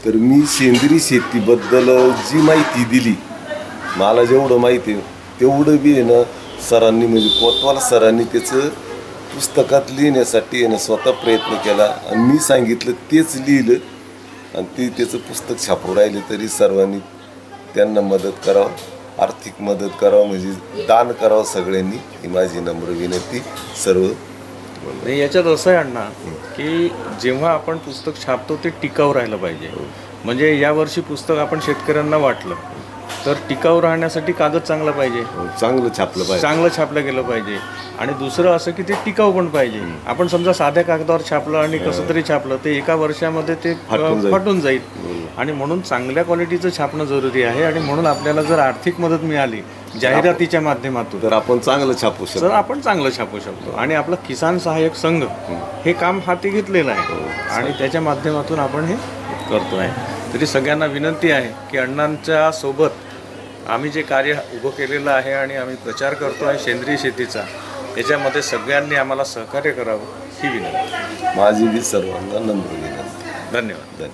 तर मी सेंद्रिय शेतीबद्दल जी माहिती दिली, मला जेवढं माहिती आहे तेवढं बी आहे ना सरांनी म्हणजे कोतवाल सरांनी त्याचं पुस्तकात लिहिण्यासाठी आहे ना स्वतः प्रयत्न केला आणि मी सांगितलं तेच लिहिलं आणि त्याचं पुस्तक छापून राहिले. तरी सर्वांनी त्यांना मदत करावं, आर्थिक मदत करावं, म्हणजे दान करावं सगळ्यांनी, ही माझी नम्र विनंती सर्व. नाही, याच्यात असं आहे अण्णा की जेव्हा आपण पुस्तक छापतो ते टिकाऊ राहिलं पाहिजे. म्हणजे यावर्षी पुस्तक आपण शेतकऱ्यांना वाटलं तर टिकाऊ राहण्यासाठी कागद चांगला पाहिजे, चांगलं छापलं पाहिजे, चांगलं छापलं गेलं पाहिजे. आणि दुसरं असं की ते टिकाऊ पण पाहिजे. आपण समजा साध्या कागदावर छापलं आणि कसं तरी छापलं ते एका वर्षामध्ये ते फाटून जाईल. आणि म्हणून चांगल्या क्वालिटीचं छापणं जरुरी आहे. आणि म्हणून आपल्याला जर आर्थिक मदत मिळाली जाहिरातीच्या माध्यमातून तर आपण चांगलं छापू शकतो, तर आपण चांगलं छापू शकतो. आणि आपला किसान सहाय्यक संघ हे काम हाती घेतलेलं आहे आणि त्याच्या माध्यमातून आपण हे करतो आहे. तरी सगळ्यांना विनंती आहे की अण्णांच्या सोबत आम्ही जे कार्य उभं केलेलं आहे आणि आम्ही प्रचार करतो आहे सेंद्रिय शेतीचा, याच्यामध्ये सगळ्यांनी आम्हाला सहकार्य करावं ही विनंती माझी. सर्वांना नम्र विनंती. धन्यवाद.